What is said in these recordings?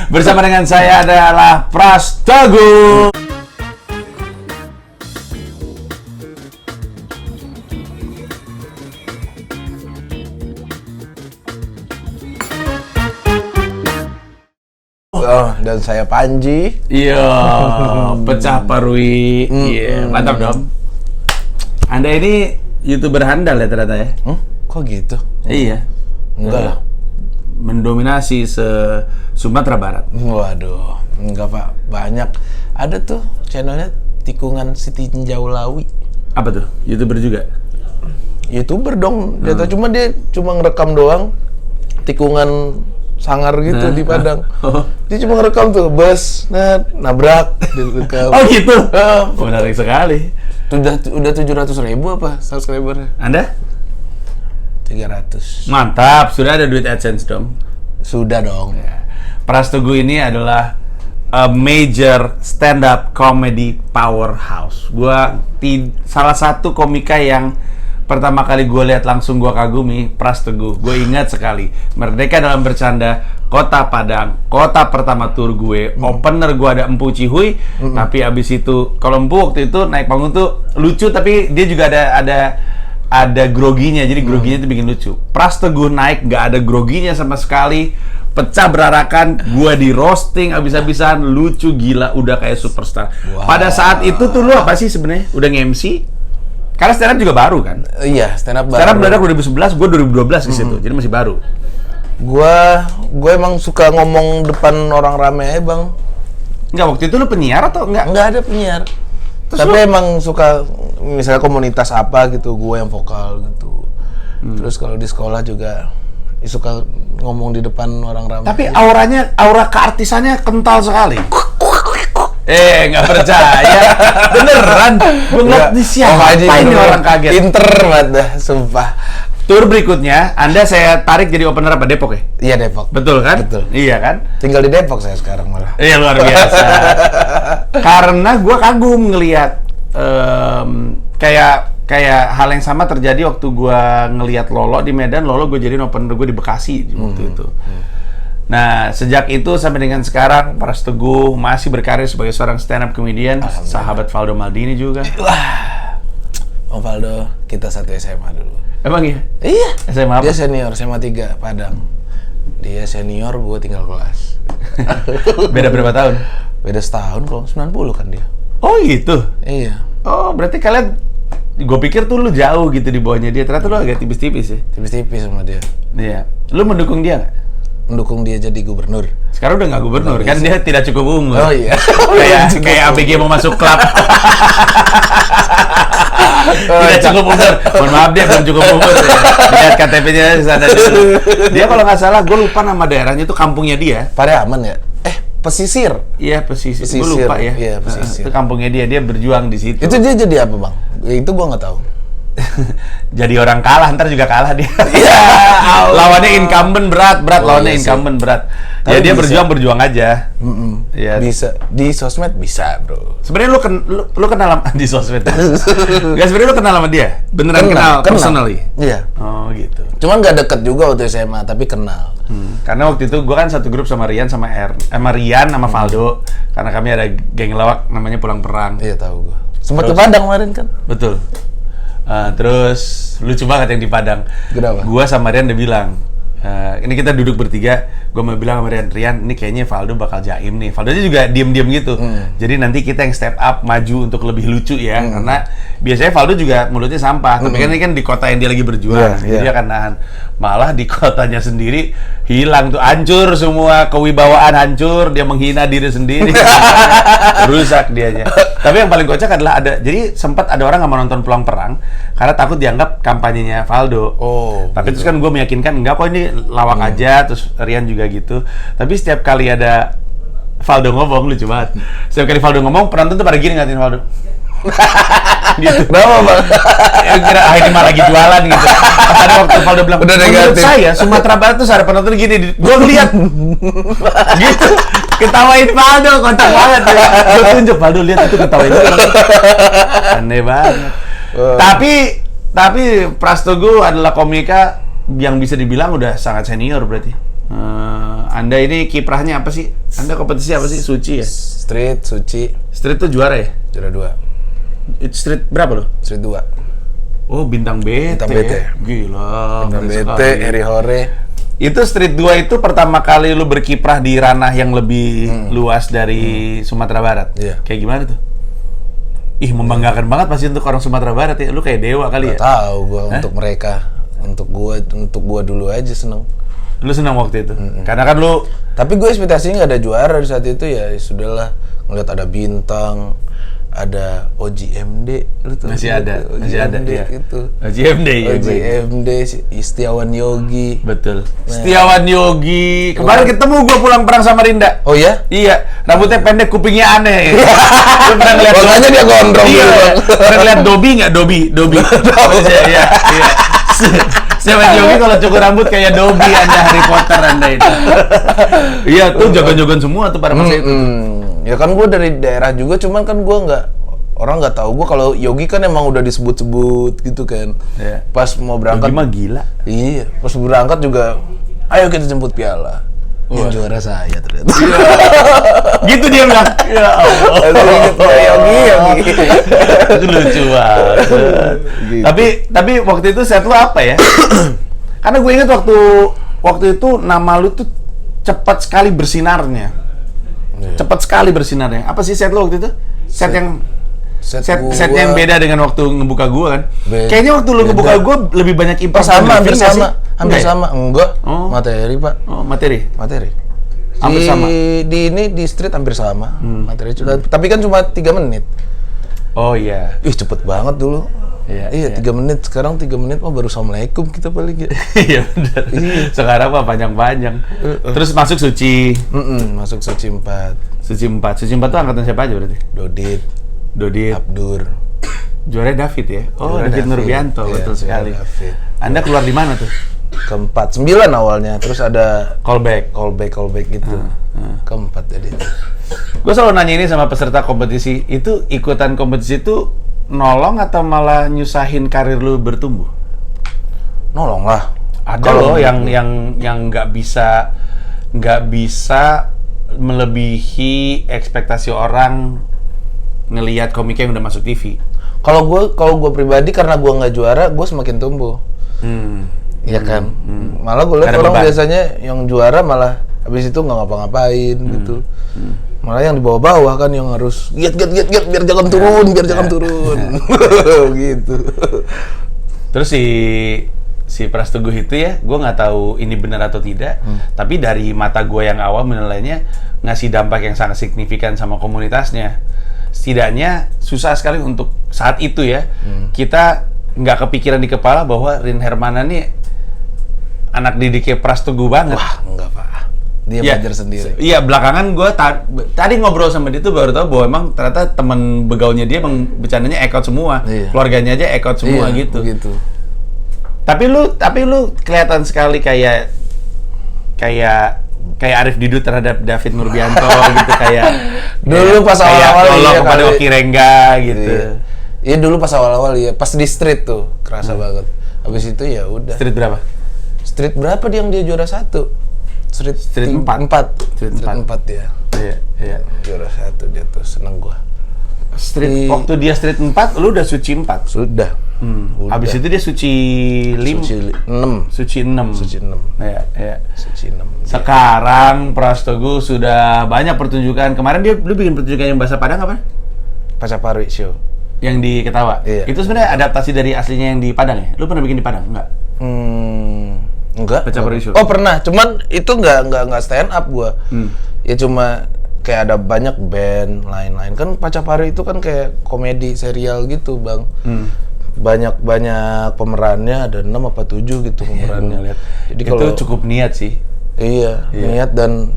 Bersama dengan saya adalah Pras Teguh. Dan saya Panji. Iya, pecah parui. Iya, mantap dong. Anda ini YouTuber handal ya ternyata ya? Kok gitu? Iya. Enggak lah. Mendominasi Sumatera Barat. Waduh, enggak Pak. Banyak. Ada tuh channelnya Tikungan Siti Jaulawi. Apa tuh? YouTuber juga? YouTuber dong. Dia tahu cuma ngerekam doang. Tikungan sangar gitu di Padang. Dia cuma ngerekam tuh bus nabrak direkam. Oh gitu. Menarik sekali. Udah 700.000 apa subscribernya? Anda? 300. Mantap, sudah ada duit AdSense dong. Sudah dong. Pras Teguh ini adalah a major stand-up comedy powerhouse. Salah satu komika yang pertama kali gue lihat langsung gue kagumi, Pras Teguh. Gue ingat sekali, Merdeka dalam Bercanda, Kota Padang, kota pertama tur gue, opener gue ada Empu Cihuy, tapi abis itu, kalau Empu waktu itu naik panggung tuh lucu, tapi dia juga ada groginya, jadi groginya itu bikin lucu. Pras Teguh naik, nggak ada groginya sama sekali, pecah berarakan, gue di roasting abis-abisan, lucu gila, udah kayak superstar. Wow. Pada saat itu tuh lu apa sih sebenarnya? Udah nge-MC? Karena stand up juga baru kan? Iya, stand up baru. Stand up meledak 2011, gue 2012 ke situ, jadi masih baru. Gue emang suka ngomong depan orang rame aja, Bang. Enggak, waktu itu lu penyiar atau enggak? Enggak ada penyiar. Terus tapi emang suka, misalnya komunitas apa gitu, gue yang vokal gitu. Terus kalau di sekolah juga suka ngomong di depan orang rame. Tapi aura keartisannya kental sekali. Nggak percaya. Beneran. Gue ngeliat di siapa ini orang kaget. Pinter banget dah, sumpah. Tur berikutnya, Anda saya tarik jadi opener apa? Depok ya? Iya, Depok. Betul kan? Betul. Iya kan? Tinggal di Depok saya sekarang malah. Iya, luar biasa. Karena gue kagum ngelihat kayak hal yang sama terjadi waktu gue ngelihat Lolo di Medan. Lolo gue jadiin opener gue di Bekasi waktu itu. Nah, sejak itu sampai dengan sekarang, Pras Teguh masih berkarir sebagai seorang stand-up comedian, sahabat Valdo Maldini juga. Wah, Om Valdo, kita satu SMA dulu. Emang iya? Iya. SMA apa? Dia senior, SMA 3, Padang. Dia senior, gue tinggal kelas. Beda berapa tahun? Beda setahun kok, 90 kan dia. Oh gitu? Iya. Oh, berarti kalian, gue pikir tuh lu jauh gitu di bawahnya dia, ternyata lu agak tipis-tipis ya? Tipis-tipis sama dia. Iya. Lu mendukung dia nggak? Mendukung dia jadi gubernur. Sekarang udah nggak gubernur, kan dia tidak cukup umur. Oh iya. kayak ABG mau masuk klub. Tidak cukup umur. Mohon maaf, dia belum cukup umur. Ya. Lihat KTP-nya di sana dulu. Dia kalau nggak salah, gue lupa nama daerahnya itu kampungnya dia. Pariaman ya? Pesisir. Iya, pesisir. Gue lupa ya. Iya, pesisir. Itu kampungnya dia berjuang di situ. Itu dia jadi apa, Bang? Itu gue nggak tahu. Jadi orang kalah, ntar juga kalah dia. Ya, lawannya incumbent berat, lawannya iya incumbent berat. Tapi Ya dia bisa. berjuang aja. Ya. Bisa di sosmed bisa, Bro. Sebenarnya lu kenal sama di sosmed. Gak, sebenarnya lu kenal sama dia? Beneran kenal personally? Iya. Oh gitu. Cuman nggak deket juga waktu SMA, tapi kenal. Karena waktu itu gue kan satu grup sama Rian sama Valdo. Karena kami ada geng lawak namanya Pulang Perang. Iya, tahu gue. Sempat ke Padang kemarin kan? Betul. Terus lucu banget yang di Padang. Kenapa? Gua sama Rian udah bilang, ini kita duduk bertiga, gua mau bilang sama Rian, ini kayaknya Valdo bakal jaim nih. Valdo juga diem-diem gitu. Jadi nanti kita yang step up, maju untuk lebih lucu ya. Karena biasanya Valdo juga mulutnya sampah. Tapi kan ini kan di kota yang dia lagi berjuang, jadi dia akan nahan. Malah di kotanya sendiri hilang tuh, hancur semua, kewibawaan hancur, dia menghina diri sendiri. Rusak dianya. Tapi yang paling kocak adalah jadi sempat ada orang nggak mau nonton Pulang Perang karena takut dianggap kampanyenya Valdo. Oh. Tapi terus kan gue meyakinkan enggak kok, ini lawak aja. Terus Rian juga gitu. Tapi setiap kali ada Valdo ngomong, lucu banget. Setiap kali Valdo ngomong, penonton tuh pada gini ngatain Valdo. Gitu. Kenapa, Bang? Ya, kira ini mah lagi jualan gitu. Pas ada waktu Valdo bilang, udah menurut negatif. saya Sumatera Barat tuh ada penonton gini. Gue ngeliat gitu, ketawain Valdo, kontak banget ya. Gue tunjuk, Valdo lihat itu ketawain. Aneh banget. Tapi Pras Teguh adalah komika yang bisa dibilang udah sangat senior berarti. Anda ini kiprahnya apa sih? Anda kompetisi apa sih? Suci ya? Street, Suci. Street tuh juara ya? Juara 2. Street berapa lo? Street 2. Oh, bintang BT. Bintang BT. Ya? Gila. Bintang ngeri BT, sekali. Eri Hore. Itu Street 2 itu pertama kali lu berkiprah di ranah yang lebih luas dari Sumatera Barat. Iya. Kayak gimana tuh? Ih, membanggakan banget pasti untuk orang Sumatera Barat ya. Lu kayak dewa kali ya? Gak tahu gua untuk mereka. Untuk gua dulu aja seneng. Lu senang waktu itu? Karena kan lu Tapi gue ekspektasinya nggak ada juara di saat itu ya sudahlah, ngeliat ada bintang, ada OJMD, lu tahu masih ada OJMD ya. itu. OJMD ya. OJMD, Istiawan Yogi. Betul. Setiawan Yogi. Kemarin ketemu gua pulang perang sama Rinda. Oh ya? Iya, rambutnya pendek, kupingnya aneh. Lu pernah ngeliat Makanya dia gondrong Iya, gitu, Bang. pernah ngeliat Dobby nggak? Dobby. Iya. Setiawan Yogi kalau cukur rambut kayak Dobby, Anda Harry Potter Anda itu. Iya, tuh jagoan-jagoan semua tuh pada masa itu. Ya kan gue dari daerah juga, cuman kan gue orang nggak tahu gue kalau Yogi kan emang udah disebut-sebut gitu kan. Iya. Pas mau berangkat. Yogi mah gila. Iya, pas berangkat juga, ayo kita jemput piala. Yang juara saya ternyata. Gitu dia bilang. Ya Allah. Yogi. Itu lucu banget. Gitu. Tapi waktu itu set lu apa ya? Karena gue ingat waktu itu nama lu tuh cepat sekali bersinarnya. Cepat sekali bersinarnya. Apa sih set lu waktu itu? Set yang yang beda dengan waktu ngebuka gua kan. Kayaknya waktu lu ngebuka gua lebih banyak impact. hampir nggak sih? sama. Hampir Enggak ya? sama. Enggak. Oh. Materi, Pak. Oh, materi. Hampir Di, sama. di street hampir sama. Materi. Tapi kan cuma 3 menit. Oh iya. Ih, cepet banget dulu. Iya. 3 menit. Sekarang 3 menit mah baru assalamualaikum kita paling ya. Iya benar. Sekarang mah panjang-panjang. Terus masuk Suci. Masuk Suci 4. Suci 4 tuh angkatan siapa aja berarti? Dodit. Abdur. Juara David ya? Oh, Juara David Nurbianto, Iya, betul sekali. David. Anda keluar di mana tuh? Keempat, 9 awalnya, terus ada Callback. callback gitu. Keempat jadi. Gue selalu nanya ini sama peserta kompetisi, itu ikutan kompetisi itu nolong atau malah nyusahin karir lu bertumbuh? Nolong lah. Ada loh yang nggak bisa melebihi ekspektasi orang ngelihat komika yang udah masuk TV. Kalau gue pribadi karena gue nggak juara, gue semakin tumbuh. Iya kan. Malah gue lihat Karena orang beban. biasanya yang juara malah habis itu nggak ngapa-ngapain gitu. Malah yang di bawah-bawah kan yang harus giat biar jangan turun, gitu. Terus si Pras Teguh itu ya, gue nggak tahu ini benar atau tidak, tapi dari mata gue yang awam menilainya ngasih dampak yang sangat signifikan sama komunitasnya. Setidaknya susah sekali untuk saat itu ya, kita nggak kepikiran di kepala bahwa Rin Hermana nih anak didiknya Pras Teguh banget. Wah, enggak Pak. Dia Ya, belajar sendiri. Iya, belakangan gue tadi ngobrol sama dia tuh baru tahu bahwa emang ternyata temen begaulnya dia emang bercandanya ekot semua, Iya. keluarganya aja ekot semua gitu. Begitu. Tapi lu kelihatan sekali kayak Arif Didu terhadap David Nurbianto gitu, kayak Dulu pas awal-awal tolong iya kepada kali. Oki Rengga gitu. Iya dulu pas awal-awal ya, pas di street tuh kerasa banget. Habis itu ya udah. Street berapa? Street berapa dia juara 1? Street 4. 4. Street 4 ya. Iya. Juara 1 dia tuh, seneng gua. Waktu dia Street 4, lu udah Suci 4. Sudah. Udah. Habis itu dia Suci 5. Suci 6. Suci 6. Suci 6. Iya. Suci 6. Sekarang Pras Teguh sudah banyak pertunjukan. Kemarin lu bikin pertunjukan yang bahasa Padang apa? Pacapari show. Yang di Ketawa. Iya. Itu sebenarnya adaptasi dari aslinya yang di Padang ya? Lu pernah bikin di Padang? Enggak? Enggak. Pacapari show. Oh, pernah. Cuman itu enggak stand up gua. Ya cuma kayak ada banyak band lain-lain. Kan Pacapari itu kan kayak komedi serial gitu, Bang. Banyak pemerannya, ada 6 apa 7 gitu pemerannya. Lihat. Jadi itu kalau cukup niat sih. Iya, niat dan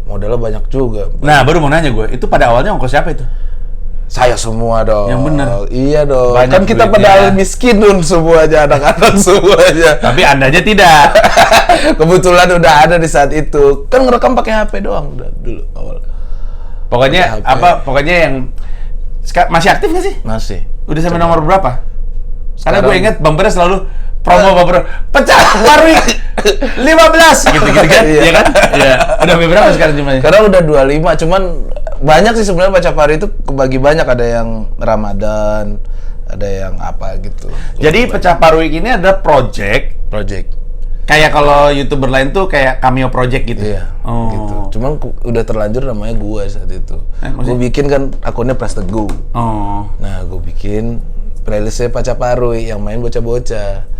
modalnya banyak juga. Nah, baru mau nanya gue, itu pada awalnya ongkos siapa itu? Saya semua dong. Yang bener. Iya dong. Banyak kan kita duitnya. padahal miskinun semuanya, anak-anak semuanya. Tapi Anda aja tidak. Kebetulan udah ada di saat itu. Kan ngerekam pakai HP doang udah dulu awal. Pokoknya Pakai HP. pokoknya yang masih aktif nggak sih? Masih. Udah sampai nomor berapa? Karena gue inget bumpernya selalu promo apa bro? Pecah Parwi 15 gitu kan? Iya kan? Iya. Udah berapa sekarang jumlahnya? Sekarang udah 25, cuman banyak sih sebenarnya Pacapari itu kebagi banyak, ada yang Ramadan, ada yang apa gitu. Jadi Pecah Parwi ini ada project kayak kalau YouTuber lain tuh kayak cameo project gitu. Iya, gitu. Cuman udah terlanjur namanya gua saat itu. Gua bikin kan akunnya Pras Teguh. Oh. Nah, gua bikin playlistnya Pacapari yang main bocah-bocah.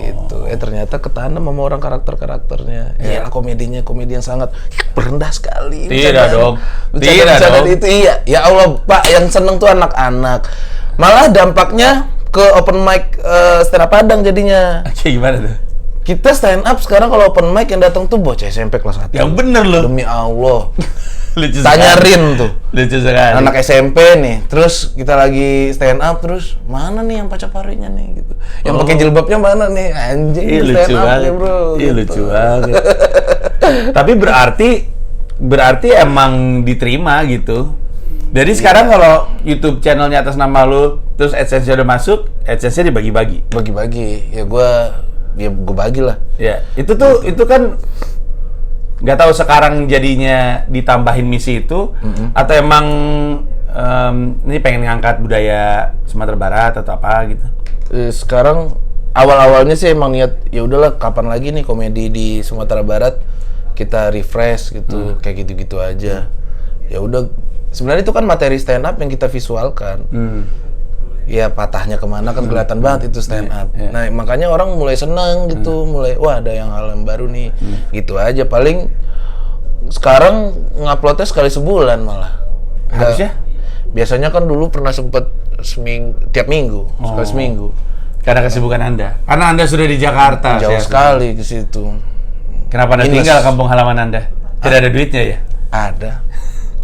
Gitu. Ternyata ketanam sama orang karakternya. Ya, komedi yang sangat rendah sekali. Tidak dong. Bercanda itu iya. Ya Allah, Pak, yang seneng tuh anak-anak. Malah dampaknya ke open mic stand up Padang jadinya. Gimana tuh? Kita stand up sekarang kalau open mic yang datang tuh bocah SMP kelas 1. Yang bener loh. Demi Allah. Lucu Tanya sekali. Rin tuh. Lucu sekali. Anak SMP nih, terus kita lagi stand up, terus mana nih yang Pacaparinya nih gitu. Yang pakai jilbabnya mana nih? Anjing, lucu stand up banget. nih, Bro. Iya, Gitu. lucu banget. Tapi berarti emang diterima gitu. Jadi sekarang kalau YouTube channelnya atas nama lu, terus AdSense-nya udah masuk, AdSense-nya dibagi-bagi. Bagi-bagi. Ya gue bagi lah. Ya, itu kan nggak tahu sekarang jadinya ditambahin misi itu atau emang ini pengen ngangkat budaya Sumatera Barat atau apa gitu. Sekarang awal-awalnya sih emang niat ya udahlah kapan lagi nih komedi di Sumatera Barat kita refresh gitu, kayak gitu-gitu aja. Ya udah, sebenarnya itu kan materi stand up yang kita visualkan. Ya patahnya kemana kan kelihatan banget itu stand up. Nah makanya orang mulai senang gitu, mulai wah ada yang hal yang baru nih, gitu aja. Paling sekarang nguploadnya sekali sebulan malah. Harusnya? Biasanya kan dulu pernah sempet tiap minggu, sekali seminggu. Karena kesibukan Anda. Karena Anda sudah di Jakarta. Jauh sekali ke situ. Kenapa Anda tinggal kampung halaman Anda? Tidak ada duitnya ya? Ada.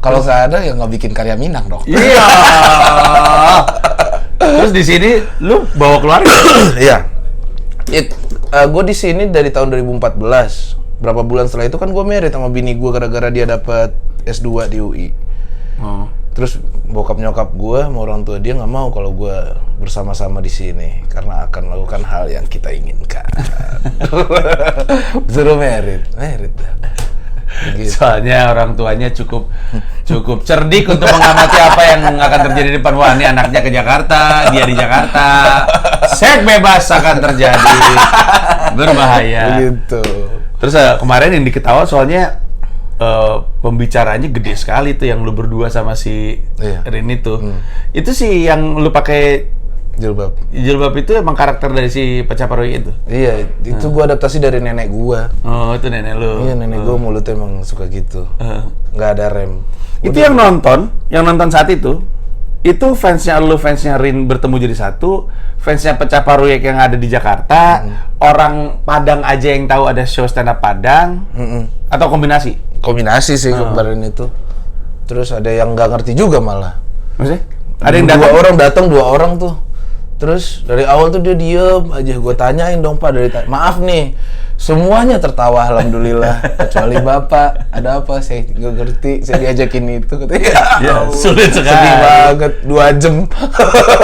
Kalau nggak ada ya nggak bikin karya Minang dong. Iya. Terus di sini lu bawa keluarga? Iya. Gue di sini dari tahun 2014. Berapa bulan setelah itu kan gue married sama bini gue gara-gara dia dapat S2 di UI. Terus bokap nyokap gue sama orang tua dia nggak mau kalau gue bersama-sama di sini karena akan melakukan hal yang kita inginkan. Suruh married dah. Gitu. Soalnya orang tuanya cukup cerdik untuk mengamati apa yang akan terjadi di depan. Wah, ini anaknya ke Jakarta, dia di Jakarta, seks bebas akan terjadi, berbahaya. Gitu. Terus kemarin yang diketawa soalnya pembicaranya gede sekali tuh yang lu berdua sama si Rin itu. Itu sih yang lu pakai jilbab itu emang karakter dari si Pacapari itu? Iya, itu gua adaptasi dari nenek gua. Oh, itu nenek lu? Iya, nenek gua mulutnya emang suka gitu. Nggak ada rem. Itu yang nonton saat itu fansnya lu, fansnya Rin bertemu jadi satu, fansnya Pacapari yang ada di Jakarta, orang Padang aja yang tahu ada show stand up Padang, atau kombinasi? Kombinasi sih kemarin itu. Terus ada yang nggak ngerti juga malah. Maksudnya? Ada yang datang, dua orang tuh. Terus dari awal tuh dia diem aja, gue tanyain dong Pak maaf nih, semuanya tertawa alhamdulillah, kecuali Bapak, ada apa? Saya nggak ngerti, saya diajakin itu katanya. Ya, sulit sekali. Sedih banget, 2 jam.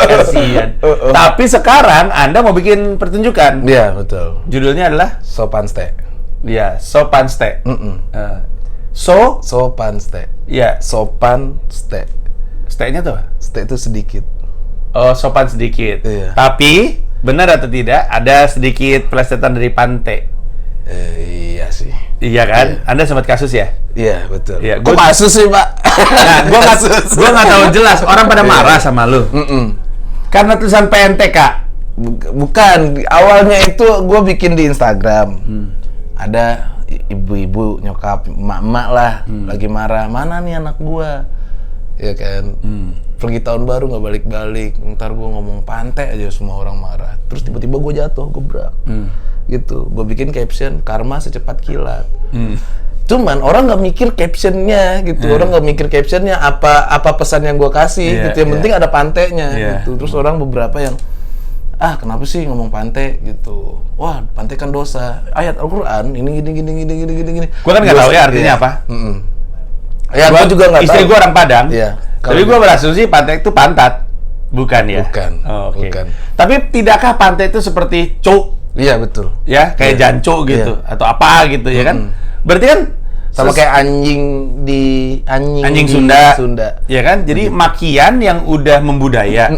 Kasian. Tapi sekarang Anda mau bikin pertunjukan. Iya betul. Judulnya adalah Sopan Stay. Iya, Sopan Stay. Sopan Stay. Iya, Sopan Stay. Stay-nya tuh? Stay itu sedikit. Oh, sopan sedikit. Iya. Tapi benar atau tidak ada sedikit pelesetan dari pantai? Iya sih. Iya kan? Anda sempat kasus ya? Iya betul. Iya, Kok kasus sih Pak? Nah, gua nggak tahu jelas. Orang pada marah sama lu. Karena tulisan PNTK. Bukan. Awalnya itu gue bikin di Instagram. Ada ibu-ibu, nyokap, emak-emak lah, lagi marah. Mana nih anak gua? Ya kan. Pergi tahun baru nggak balik-balik. Ntar gue ngomong pantai aja semua orang marah. Terus tiba-tiba gue jatuh, gebrak. Gitu. Gue bikin caption karma secepat kilat. Cuman orang nggak mikir captionnya gitu. Orang nggak mikir captionnya apa pesan yang gue kasih gitu. Yang penting ada pantainya gitu. Terus orang beberapa yang kenapa sih ngomong pantai gitu. Wah, pantai kan dosa. Ayat Al-Qur'an ini gini. Gue kan nggak tahu ya artinya apa. Ya, gue juga nggak tahu. Istri gue orang Padang. Iya. Tapi gue berasumsi pantai itu pantat. Bukan ya? Bukan. Oh, okay. Bukan. Tapi tidakkah pantai itu seperti cuk Iya betul. Ya, kayak janco gitu atau apa gitu ya kan. Berarti kan sama kayak anjing anjing di Sunda. Sunda. Ya kan? Jadi makian yang udah membudaya.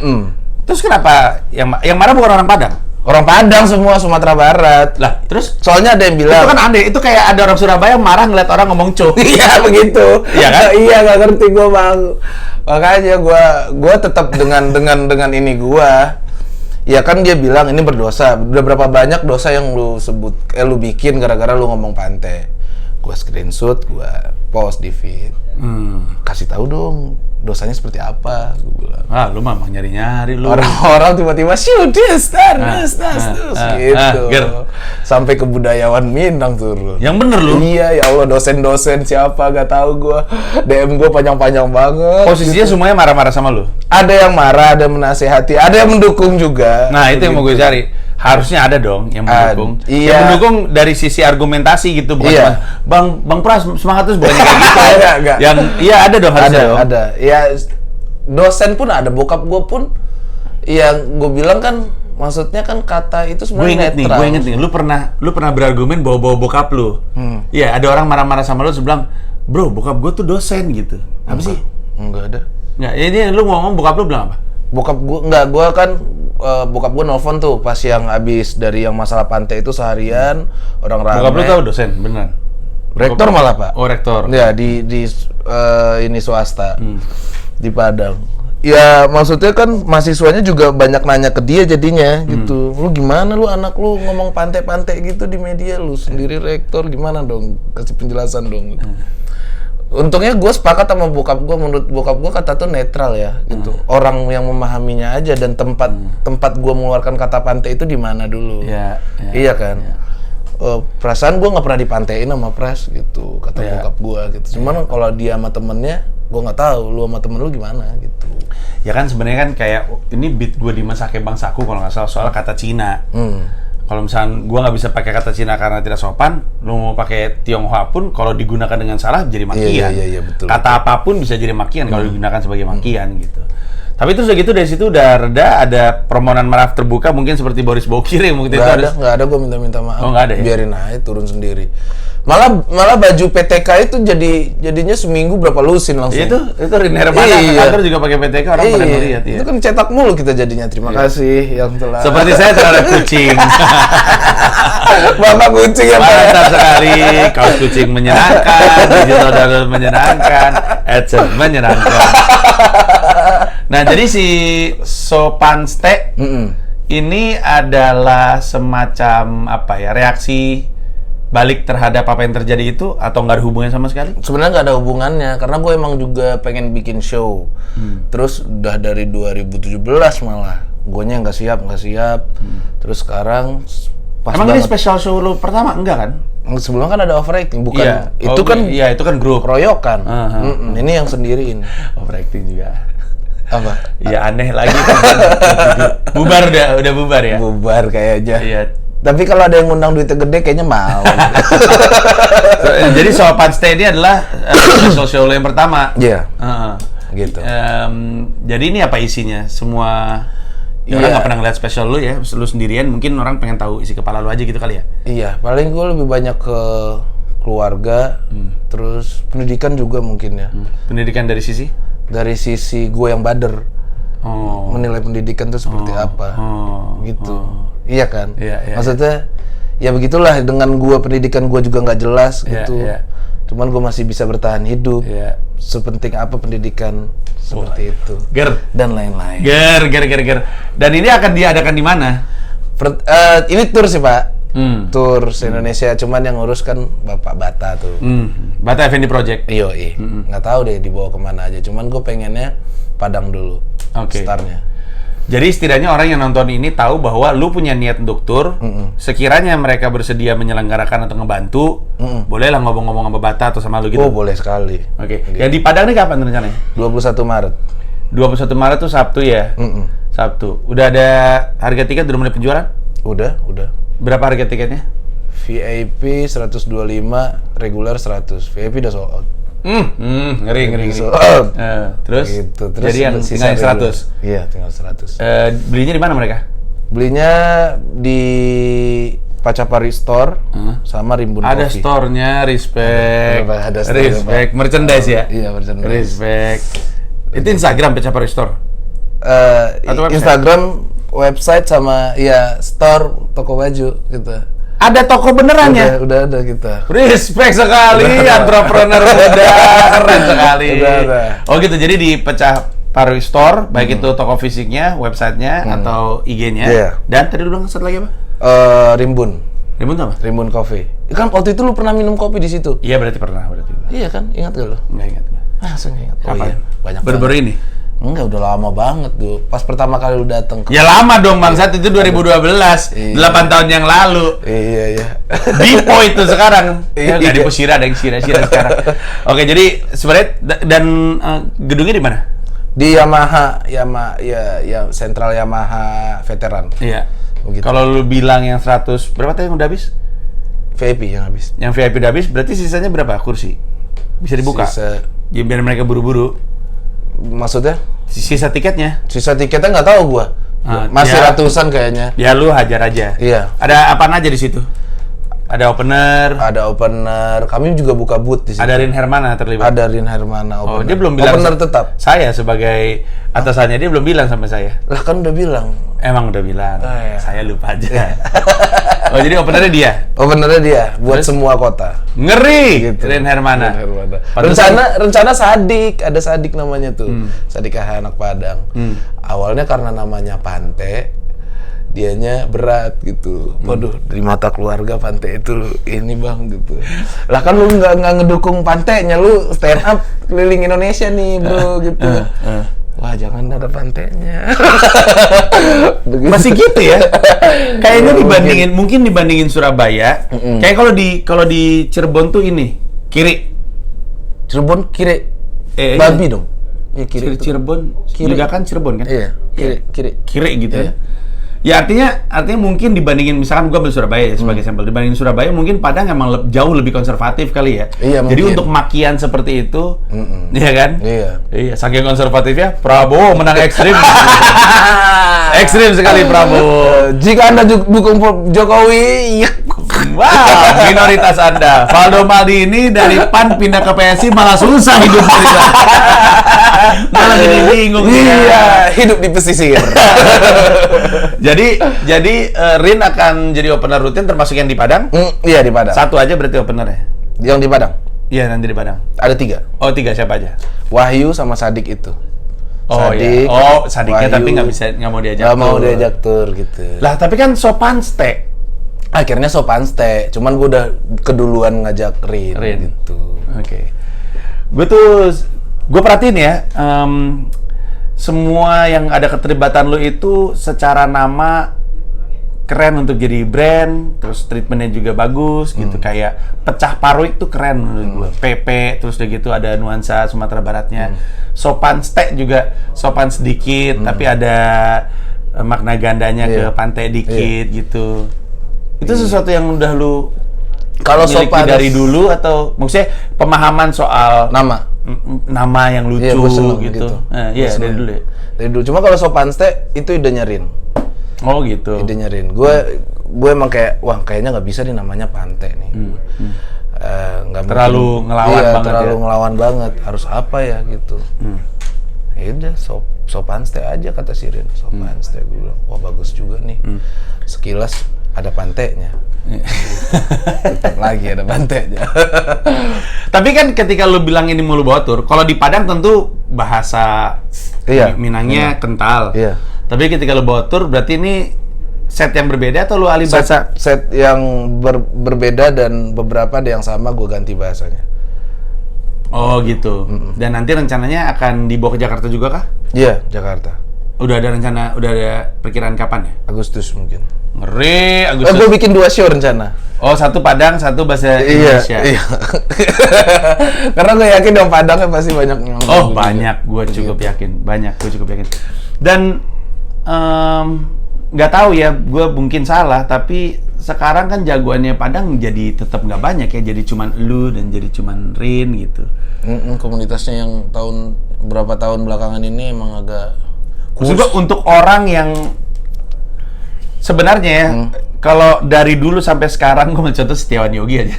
Terus kenapa yang marah bukan orang Padang? Orang Padang semua, Sumatera Barat. Lah, terus Soalnya ada yang bilang itu kan aneh, itu kayak ada orang Surabaya marah ngeliat orang ngomong co. iya begitu. Iya kan? Iya nggak ngerti gue bang. Makanya gue tetap dengan ini gue. Ya kan dia bilang ini berdosa. Udah berapa banyak dosa yang lu sebut, lu bikin gara-gara lu ngomong pantai. Gue screenshot, gue post di feed. Kasih tahu dong dosanya seperti apa, gue bilang. Ah, lu mah nyari-nyari lu. Orang tiba-tiba terus gitu. Ger. Sampai ke budayawan Minang turun. Yang bener lu. Iya, ya Allah, dosen-dosen siapa gak tahu gua. DM gua panjang-panjang banget. Posisinya semuanya marah-marah sama lu. Ada yang marah, ada yang menasehati, ada yang mendukung juga. Nah, itu yang mau gue cari. Harusnya ada dong yang mendukung. Iya. Yang mendukung dari sisi argumentasi gitu, bukan Iya. cuma Bang Pras semangat terus bukan kayak gitu. Enggak. Yang iya ada dong harusnya dong. Ada. Ya dosen pun ada, bokap gua pun yang gue bilang kan maksudnya kan kata itu sebenarnya netral. Gue inget nih, lu pernah berargumen bawa bokap lu. Iya, ada orang marah-marah sama lu terus bilang, "Bro, bokap gue tuh dosen gitu." Apa sih? Enggak ada. Nggak, ini lu ngomong bokap lu bilang apa? Bokap gua kan bokap gua nelfon tuh pas yang habis dari yang masalah pantai itu seharian orang ramai. Bokap lu tahu dosen, beneran? Rektor malah, Pak. Oh, rektor. Ya, di ini swasta. Di Padang. Ya, maksudnya kan mahasiswanya juga banyak nanya ke dia jadinya gitu. Lu gimana lu anak lu ngomong pantai-pantai gitu di media, lu sendiri rektor gimana dong? Kasih penjelasan dong. Gitu. Untungnya gue sepakat sama bokap gue, menurut bokap gue kata tuh netral ya gitu. Orang yang memahaminya aja dan tempat gue mengeluarkan kata pantai itu di mana dulu. Iya kan? Perasaan gue nggak pernah dipantein sama Pras gitu, kata bokap gue gitu. Cuman kalau dia sama temennya, gue nggak tahu lu sama temen lu gimana gitu. Ya kan sebenarnya kan kayak ini beat gue di Masake Bangsaku kalau nggak salah soal kata Cina. Kalau misalnya gue nggak bisa pakai kata Cina karena tidak sopan, lu mau pakai Tionghoa pun kalau digunakan dengan salah jadi makian. Iya, betul. Kata apapun bisa jadi makian kalau digunakan sebagai makian gitu. Tapi terus udah gitu dari situ udah reda, ada permohonan maaf terbuka mungkin seperti Boris Bokir yang mungkin itu harus. Nggak ada gue minta maaf. Oh, nggak ada ya? Biarin aja turun sendiri. Malah baju PTK itu jadinya seminggu berapa lusin langsung. Itu Nirvana kantor juga pakai PTK orang pada ngeliat ya. Itu kan cetak mulu kita jadinya. Terima kasih yang telah. Seperti saya terhadap kucing. Bapak kucing ya Pak. Mantap sekali, kaos kucing menyenangkan, digital download menyenangkan, AdSense menyenangkan. Nah, jadi si Sopanste ini adalah semacam apa ya, reaksi balik terhadap apa yang terjadi itu atau nggak ada hubungannya sama sekali? Sebenarnya nggak ada hubungannya, karena gue emang juga pengen bikin show. Terus udah dari 2017 malah, guanya nggak siap. Terus sekarang pas emang banget. ini special show lu pertama enggak kan? Sebelumnya kan ada overacting, bukan? Iya. Itu kan grup keroyokan. Ini yang sendiri ini. Overacting juga. Apa? Ya aneh lagi. Bubar udah bubar ya? Bubar kayaknya. Iya. Tapi kalau ada yang ngundang duitnya gede kayaknya mau. Jadi Sopanste ini adalah special show lo yang pertama. Iya. Gitu. Jadi ini apa isinya? Semua orang nggak pernah ngeliat special lu ya, lu sendirian. Mungkin orang pengen tahu isi kepala lu aja gitu kali ya? Iya, paling gue lebih banyak ke keluarga, terus pendidikan juga mungkin ya. Pendidikan dari sisi? Dari sisi gue yang bader. Menilai pendidikan tuh seperti apa, gitu. Iya kan? Iya. Maksudnya, ya begitulah dengan gue pendidikan gue juga nggak jelas gitu. Cuman gue masih bisa bertahan hidup. Sepenting apa pendidikan seperti itu. Dan lain-lain. Ger. Dan ini akan diadakan di mana? Ini tour sih Pak. Tour se-Indonesia, cuman yang ngurus kan Bapak Bata tuh. Bata Effendi Project. Iya. Nggak tahu deh dibawa kemana aja. Cuman gue pengennya Padang dulu. Startnya. Jadi setidaknya orang yang nonton ini tahu bahwa lu punya niat untuk tour. Sekiranya mereka bersedia menyelenggarakan atau ngebantu, bolehlah ngomong-ngomong sama Bata atau sama lu gitu. Oh, boleh sekali. Oke. Yang di Padang nih kapan rencananya? 21 Maret. 21 Maret tuh Sabtu ya? Sabtu. Udah ada harga tiket, udah mulai penjualan? Udah. Berapa harga tiketnya? VIP 125, regular 100. VIP udah sold out. Ngeri. Terus? Gitu. Terus jadi yang tinggal 100? Iya, tinggal 100. Belinya di mana mereka? Belinya di Pacapari Store sama Rimbun Ada Coffee. store-nya, respect. Ada store-nya, Respect, merchandise ya? Iya, merchandise. Respect. Itu Instagram Pacapari Store? Atau website? Instagram, website sama ya store toko baju gitu. Ada toko beneran ya? Udah ada kita. Respect sekali, entrepreneur muda, keren sekali. Udah. Oh gitu, jadi di Pacapari Store, baik itu toko fisiknya, websitenya, atau IG-nya. Iya. Dan tadi lu bilang satu lagi apa? Rimbun. Rimbun apa? Rimbun Coffee. Kan waktu itu lu pernah minum kopi di situ? Iya berarti pernah berarti. Iya kan? Ingat gak lu? Nggak ingat. Langsung ingat. Oh, Kapan? iya. Banyak Baru-baru banget. ini? Enggak, udah lama banget tuh. Pas pertama kali lu datang ke... Ya lama dong Bang Sat, itu 2012, Iya. 8 tahun yang lalu. Iya. Dipo itu sekarang. Iya. Nggak Dipo Sira, ada yang Sira sekarang. Oke, jadi sebenarnya dan gedungnya di mana? Di Yamaha, ya Sentral Yamaha Veteran. Iya. Begitu. Kalau lu bilang yang 100, berapa tadi yang udah habis? VIP yang habis. Yang VIP udah habis, berarti sisanya berapa kursi? Bisa dibuka? Sisa, Ya, biar mereka buru-buru. maksudnya? Sisa tiketnya? Sisa tiketnya nggak tahu gua. Masih ya. ratusan kayaknya. Ya lu hajar aja. Iya. Ada apaan aja di situ? Ada opener, Ada opener. Kami juga buka booth di situ. ada Rin Hermana terlibat. Ada Rin Hermana Oh, opener. dia belum bilang. Opener tetap. Saya sebagai atasannya dia belum bilang sama saya. Lah kan udah bilang. Emang udah bilang. Oh, iya. Saya lupa aja. Oh, jadi openernya dia. Openernya dia buat Terus? semua kota. Ngeri. Gitu. Rin Hermana. Rin Hermana. Pantesan- Rencana Sadik, ada Sadik namanya tuh. Sadik KH anak Padang. Awalnya karena namanya Pante, dianya berat gitu. Waduh, dari mata keluarga Pante itu ini Bang gitu. Lah kan lu nggak ngedukung Pantenya, lu stand up keliling Indonesia nih, Bro gitu. Wah, jangan ada Pantenya. Begitu. Masih gitu ya? Kayaknya Ya, dibandingin mungkin dibandingin Surabaya. Kayak kalau di Cirebon tuh ini kiri. Cirebon kiri. Iya. Babi dong. Iya kiri. itu. Cirebon. Kiri. Juga kan Cirebon kan? Iya, kiri. Kiri gitu Iya. ya. Ya artinya mungkin dibandingin misalkan gua ambil Surabaya ya sebagai sampel, dibandingin Surabaya mungkin Padang emang jauh lebih konservatif kali ya. Iya, Jadi mungkin. untuk makian seperti itu, iya kan? Iya. Iya, saking konservatifnya Prabowo menang ekstrim. Ekstrim sekali Prabowo. Jika Anda dukung Jokowi, iya. Wow, minoritas Anda. Valdo Maldini dari PAN pindah ke PSI malah susah hidup dari sana. Malah jadi bingung. Iya, hidup di pesisir. Jadi Rin akan jadi opener rutin termasuk yang di Padang. Iya di Padang. Satu aja berarti openernya. Yang di Padang Iya, nanti di Padang. ada 3. Oh, 3 siapa aja? Wahyu sama Sadik itu. Oh Sadik, iya. Oh, Sadiknya Wahyu. tapi nggak mau diajak. Nggak mau tur. diajak tur gitu. Lah, tapi kan sopan stay. Akhirnya sopan stay. Cuman gue udah keduluan ngajak Rin. gitu. Oke. Gue perhatiin ya, semua yang ada keterlibatan lo itu secara nama keren untuk jadi brand, terus treatmentnya juga bagus gitu. Kayak Pecah Paruik tuh keren menurut gue. PP, terus udah gitu ada nuansa Sumatera Baratnya. Sopan Steak juga sopan sedikit, tapi ada makna gandanya ke pantai dikit gitu. Itu sesuatu yang udah lu Kalau miliki sopan dari dulu atau maksudnya pemahaman soal nama yang lucu Iya, gua seneng gitu. gitu. Iya, Gua seneng. dari dulu ya. Dari dulu. Cuma kalau sopan stay itu idenya Rin. Oh gitu. Idenya Rin. Gue emang kayak wah kayaknya nggak bisa nih namanya Pante nih. Nggak Terlalu mungkin. ngelawan Iya, banget terlalu ya? ngelawan banget. Harus apa ya gitu. Ya udah sopan stay aja kata si Rin. Sopan stay gue bilang. Wah bagus juga nih. Sekilas ada pantenya. Tetap lagi ada pantenya. Tapi kan ketika lu bilang ini mau lu bawa tur, kalau di Padang tentu bahasa Iya. Minangnya kental. Iya. Tapi ketika lu bawa tur berarti ini set yang berbeda atau lu alih bahasa? Set yang berbeda dan beberapa ada yang sama gue ganti bahasanya. Oh gitu. Dan nanti rencananya akan dibawa ke Jakarta juga kah? Iya, Jakarta. Udah ada perkiraan kapan ya? Agustus mungkin. Ngeri, Agustus. Gue bikin 2 show rencana. Oh, satu Padang, satu bahasa Indonesia. Iya. Karena gue yakin dong Padangnya pasti banyak yang Oh, banyak. Gue cukup yakin. Dan nggak tahu ya, gue mungkin salah, tapi sekarang kan jagoannya Padang jadi tetap nggak banyak ya, jadi cuman lu dan jadi cuman Rin gitu. Komunitasnya yang berapa tahun belakangan ini emang agak Maksud gue untuk orang yang sebenarnya ya, kalau dari dulu sampai sekarang, gue mencontoh Setiawan Yogi aja.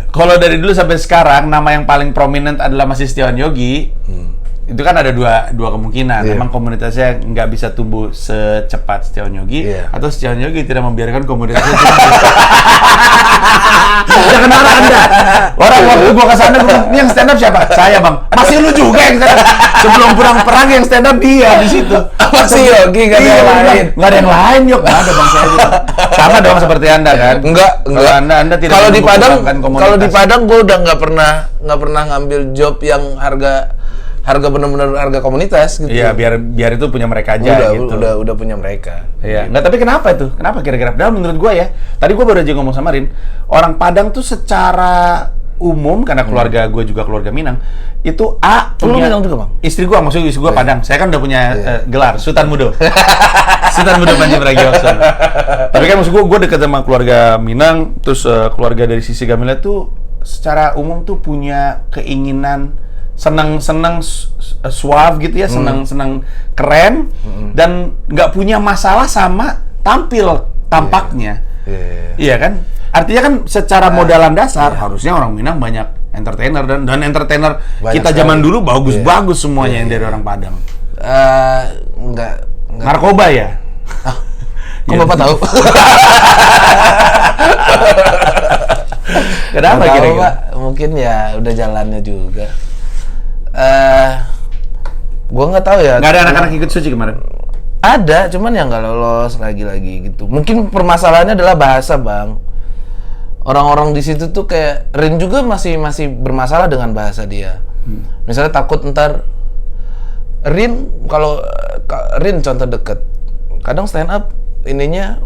Kalau dari dulu sampai sekarang, nama yang paling prominent adalah masih Setiawan Yogi. Itu kan ada dua kemungkinan. Memang komunitasnya nggak bisa tumbuh secepat Setiawan Yogi, atau Setiawan Yogi tidak membiarkan komunitasnya tumbuh. Jangan marah Anda. Orang waktu gua kesana, gua bilang, ini yang stand up siapa? Saya bang. Masih lu juga yang stand up. Sebelum pulang perang yang stand up dia di situ. Masih Yogi nggak ada yang lain. Nggak ada yang lain Yok. Nggak ada bang saya juga. Sama dong seperti Anda kan? Enggak. Kalau Anda tidak. Kalau di Padang gue udah nggak pernah ngambil job yang harga benar-benar harga komunitas gitu. Iya, biar itu punya mereka aja gitu. Udah punya mereka. Iya. Nggak, tapi kenapa itu? Kenapa kira-kira? Padahal menurut gua ya, tadi gua baru aja ngomong sama Rin, orang Padang tuh secara umum, karena keluarga gua juga keluarga Minang, itu Lu Minang juga, Bang? Istri gua Padang. Saya kan udah punya gelar Sultan Mudo. Sultan Mudo Panji Pragiwaksono. Tapi kan maksud gua deket sama keluarga Minang, terus keluarga dari sisi Gamila tuh secara umum tuh punya keinginan senang suave gitu ya, senang keren, dan nggak punya masalah sama tampaknya. Iya kan? Artinya kan secara modalan dasar harusnya orang Minang banyak entertainer dan entertainer banyak kita zaman dulu bagus-bagus semuanya yang dari orang Padang. Enggak. Narkoba ya? Kok Bapak tahu? Kenapa kira-kira? Mungkin ya udah jalannya juga. Gua nggak tahu ya. Nggak ada anak-anak ikut suci kemarin? Ada, cuman yang nggak lolos lagi gitu. Mungkin permasalahannya adalah bahasa, Bang. Orang-orang di situ tuh kayak Rin juga masih bermasalah dengan bahasa dia. Misalnya takut ntar kalau Rin contoh deket, kadang stand up ininya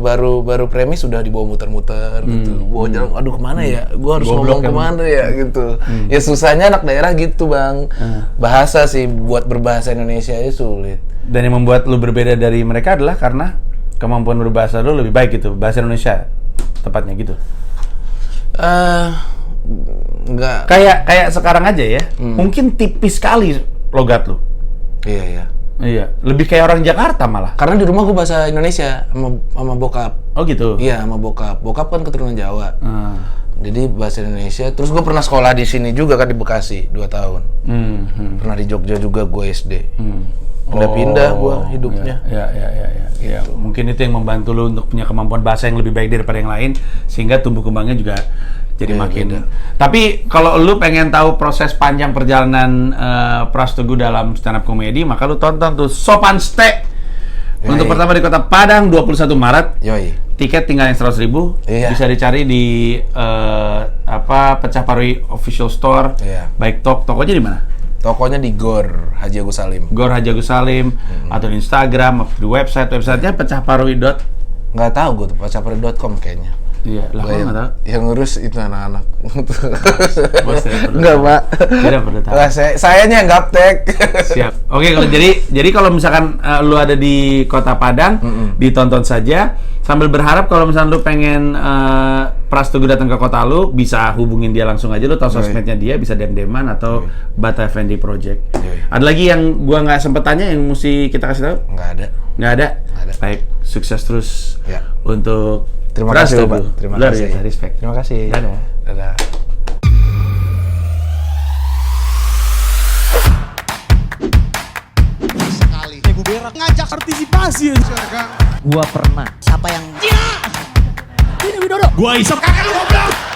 baru premis sudah dibawa muter-muter gitu. Bawa jalan, aduh kemana ya? Gua harus ngomong kemana ya gitu. Ya susahnya anak daerah gitu, Bang. Bahasa sih, buat berbahasa Indonesia aja sulit. Dan yang membuat lu berbeda dari mereka adalah karena kemampuan berbahasa lu lebih baik gitu, bahasa Indonesia tepatnya gitu. Enggak. Kayak sekarang aja ya. Mungkin tipis sekali logat lu. Iya, lebih kayak orang Jakarta malah. Karena di rumah gue bahasa Indonesia sama bokap. Oh gitu? Iya, sama bokap. Bokap kan keturunan Jawa. Jadi bahasa Indonesia. Terus gue pernah sekolah di sini juga kan, di Bekasi 2 tahun. Pernah di Jogja juga gue SD. Pindah-pindah gue hidupnya. Ya. Mungkin itu yang membantu lu untuk punya kemampuan bahasa yang lebih baik daripada yang lain, sehingga tumbuh kembangnya juga jadi makin beda. Tapi kalau lu pengen tahu proses panjang perjalanan Pras Teguh dalam stand up comedy, maka lu tonton tuh Sopan Ste. Untuk pertama di Kota Padang 21 Maret. Tiket tinggal yang 100.000. Bisa dicari di Pecah Parwi Official Store. Baik tokonya di mana? Tokonya di Gor Haji Agus Salim. Gor Haji Agus Salim, atau di Instagram, atau di websitenya pecahparwi. Nggak tahu gue tuh, pecahparwi.com kayaknya. Iya, lah nggak tahu. Yang ngurus itu anak-anak. Bos enggak, Pak. Tidak perlu tahu. Sayanya yang gaptek. Siap. Oke, jadi kalau misalkan lu ada di Kota Padang, ditonton saja. Sambil berharap kalau misalkan lu pengen Pras Teguh datang ke kota lu, bisa hubungin dia langsung aja. Lu tahu sosmednya dia, bisa DM-an atau Bata Effendi Project. Ada lagi yang gua nggak sempet tanya yang mesti kita kasih tahu? Nggak ada. Baik, sukses terus untuk Terima kasih, Pak. Terima kasih. Respect. Terima kasih. Dadah. Sekali. Ibu Berak ngajak partisipasi aja. Gua pernah. Siapa yang? Ini Widodo. Gua isep kakak lu goblok.